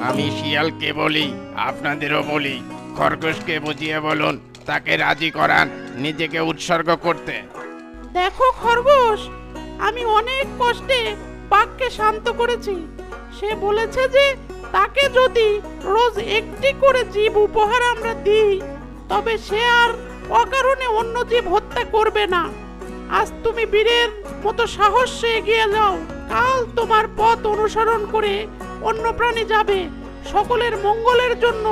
আমি শিয়ালকে বলি, আপনাদেরও বলি, খরগোশকে বুঝিয়ে বলুন, তাকে রাজি করান নিজেকে উৎসর্গ করতে। দেখো খরগোশ, আমি অনেক কষ্টে বাঘকে শান্ত করেছি। সে বলেছে যে তাকে যদি রোজ একটি করে জীব উপহার আমরা দিই, তবে সে আর অকারণে অন্য জীব হত্যা করবে না। আজ তুমি বীরের মতো সাহসে এগিয়ে যাও। কাল তোমার পথ অনুসরণ করে অন্য প্রাণী যাবে। সকলের মঙ্গলের জন্য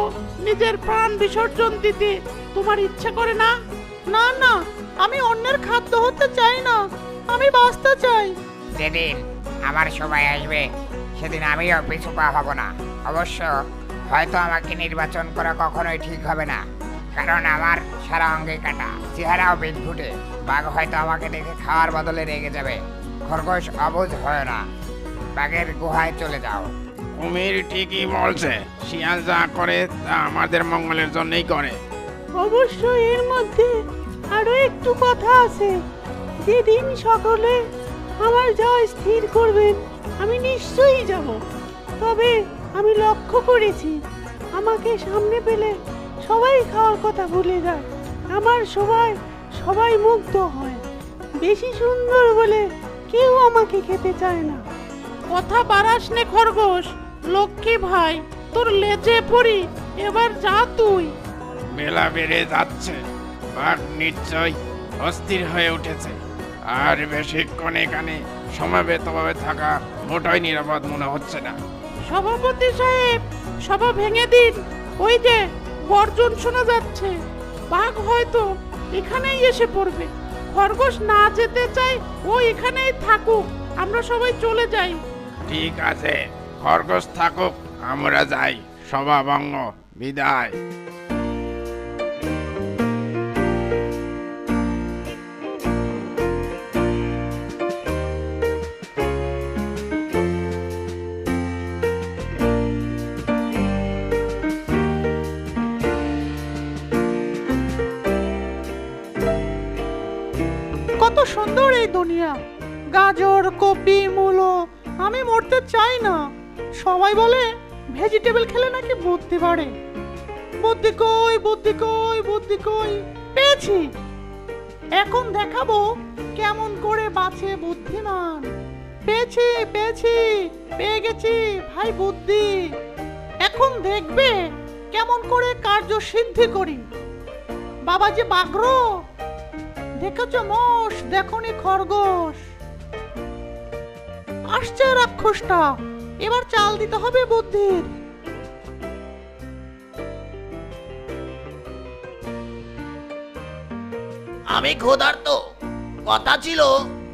নিজের প্রাণ বিসর্জন দিতে তোমার ইচ্ছা করে না? না না, আমি অন্যের খাদ্য হতে চাই না, আমি বাঁচতে চাই। যেদিন আমার সময় আসবে সেদিন আমিও পিছু পা হব না। অবশ্য হয়তো আমাকে নির্বাচন করা কখনোই ঠিক হবে না, কারণ আমার সারা অঙ্গে কাটা, চেহারাও বিদঘুটে। বাঘ হয়তো আমাকে দেখে খাওয়ার বদলে রেগে যাবে। খরগোশ অবুঝ হয় না, বাঘের গুহায় চলে যাও। কুমির ঠিকই বলছে, শিয়াল যা করে তা আমাদের মঙ্গলের জন্যই করে। অবশ্য এর মধ্যে আরো একটু কথা আছে। যেদিন সকলে আমার যাওয়া স্থির করবেন, আমি নিশ্চয়ই যাব। তবে আমি লক্ষ্য করেছি, আমাকে সামনে পেলে সবাই খাওয়ার কথা ভুলে যায়। আমার সবাই মুগ্ধ হয়। বেশি সুন্দর বলে কেউ আমাকে খেতে চায় না। কথা বাড়াস নে খরগোশ, লক্ষ্মী ভাই, তোর লেজে পড়ি। এবার যা তুই। বেলা বেড়ে যাচ্ছে, বাঘ নিশ্চয় অস্থির হয়ে উঠেছে। আর বেশিক্ষণ এখানে সমাবেতভাবে থাকা মোটেই নিরাপদ মনে হচ্ছে না। সভাপতি সাহেব, সভা ভেঙে দিন। ওই যে গর্জন শোনা যাচ্ছে, বাঘ হয়তো এখানেই এসে পড়বে। খরগোশ না যেতে চাই, ও এখানেই থাকুক, আমরা সবাই চলে যাই। ঠিক আছে, খরগোশ থাকুক, আমরা যাই। সভা ভঙ্গ, বিদায়। কত সুন্দর এই দুনিয়া। গাজর, কপি, মূলো। আমি মরতে চাই না। সবাই বলে ভেজিটেবল খেলে নাকি বুদ্ধি বাড়ে। বুদ্ধি কই, বুদ্ধি কই, বুদ্ধি কই? পেয়েছি। এখন দেখাবো কেমন করে বাঁচে বুদ্ধিমান। পেয়েছি, পেয়েছি, পেয়ে গেছি ভাই বুদ্ধি। এখন দেখবে কেমন করে কার্য সিদ্ধি করি। বাবা যে বাঘ্র, দেখেছো মোষ, দেখনি খরগোশ। আসছে রাক্ষসটা, এবার চাল দিতে হবে বুদ্ধির। আমি ক্ষুধার্ত। কথা ছিল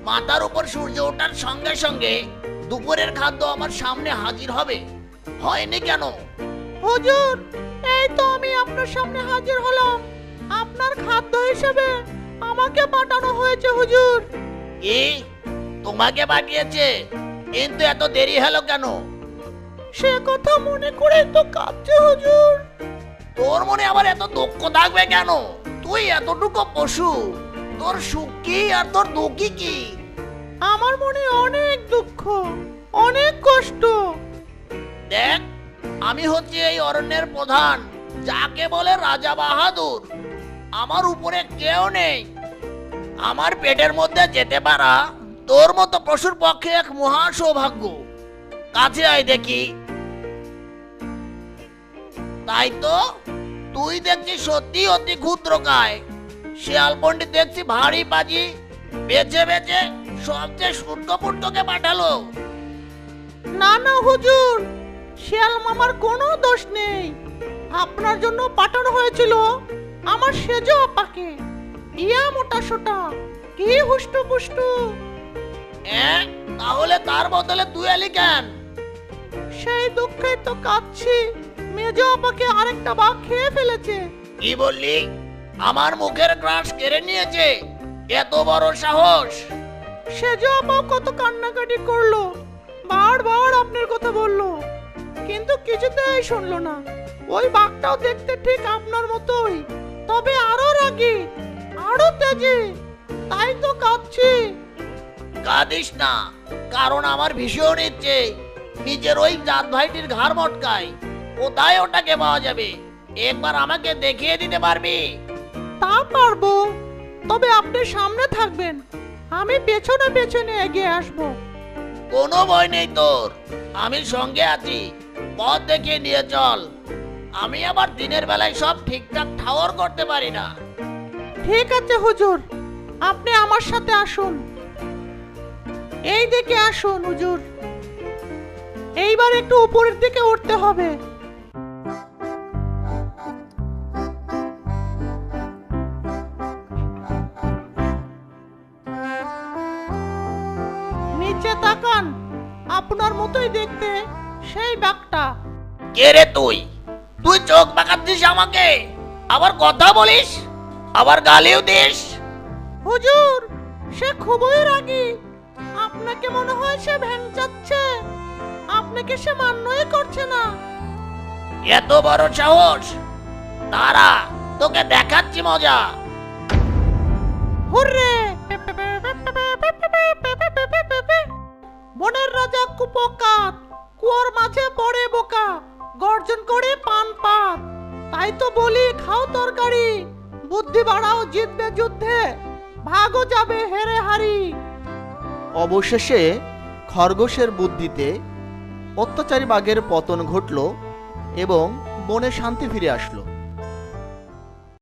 মাথার উপর সূর্য ওঠার সঙ্গে সঙ্গে দুপুরের খাদ্য আমার সামনে হাজির হবে। হয়নি কেন? হুজুর, এই তো আমি আপনার সামনে হাজির হলাম। আপনার খাদ্য হিসেবে আমাকে পাঠানো হয়েছে হুজুর। কি? তোমাকে পাঠিয়েছে? কিন্তু এত দেরি হলো কেন? সে কথা মনে করে তো কাঁদছে হুজুর। তোর মনে আবার এত দুঃখ থাকবে কেন? তুই এতটুকু পশু, তোর সুখ কি আর তোর দুঃখ কি? আমার মনে অনেক দুঃখ, অনেক কষ্ট। দেখ, আমি হচ্ছি এই অরণ্যের প্রধান, যাকে বলে রাজা বাহাদুর। আমার উপরে কেউ নেই। আমার পেটের মধ্যে যেতে পারা তোর মতো পশুর পক্ষে এক মহা সৌভাগ্য। কাছে আয় দেখি। তাই তো, তুই দেখছি সত্যি অতি ক্ষুদ্রকায়। শিয়াল পণ্ডিত দেখছি ভারী বাজি, বেছে বেছে সবচেয়ে সূর্যপুত্রকে পাঠালো। না না হুজুর, শিয়াল মামার কোনো দোষ নেই। আপনার জন্য পাঠানো হয়েছিল আমার সেজ আপাকে। ইয়া মোটা সোটা, কি হুষ্টু পুষ্টু। তাহলে তার বদলে তুই এলি কেন? সেই দুঃখে তো কাঁদছি। মেজ আপাকে আরেকটা বাঘ খেয়ে ফেলেছে। কি বললি? আমার মুখের গ্রাস কেড়ে নিয়েছে? এত বড় সাহস! সেজ আপা কত কান্নাকাটি করলো, বারবার আপনার কথা বললো, কিন্তু কিছুতেই শুনলো না। ওই বাঘটাও দেখতে ঠিক আপনার মতোই, তবে আরো রাগী, আরো তেজি। তাই তো কাঁদছি। কাঁদিস না, কারণ আমার ভীষণ ইচ্ছে নিজের ওই জাত ভাইটির ঘাড় মটকাই। কোথায় ওটাকে পাওয়া যাবে? একবার আমাকে দেখিয়ে দিতে পারবি? তা পারবো, তবে আপনি সামনে থাকবেন, আমি পেছনে পেছনে এগিয়ে আসবো। কোনো ভয় নেই তোর, আমি সঙ্গে আছি। পথ দেখিয়ে নিয়ে চল। আমি আবার দিনের বেলায় সব ঠিকঠাক ঠাওর করতে পারি না। ঠিক আছে হুজুর, আপনি আমার সাথে আসুন। এই দিকে আসুন হুজুর। এইবার একটু উপরের দিকে উঠতে হবে। নিচে তাকান, আপনার মতোই দেখতে সেই বাঘটা। কে রে তুই? তুই চোখ বাঁকাচ্ছিস আমাকে, আবার কথা বলিস, আবার গালিও দিস। হুজুর, সে খুবই রাগী। আপনাকে মনে হয় সে ভেঙচাচ্ছে, আপনাকে সে মান্যই করছে না। এত বড় সাহস! তারা তোকে দেখাচ্ছি মজা। হুররে! বনের রাজা কুপোকাত, কুয়োর মাঝে পড়ে বোকা, গর্জন করে পান পাত। তাই তো বলি খাও তরকারি, বুদ্ধি বাড়াও জিতবে যুদ্ধে, ভাগও যাবে হেরে হারি। অবশেষে খরগোশের বুদ্ধিতে অত্যাচারী বাঘের পতন ঘটল এবং বনে শান্তি ফিরে আসলো।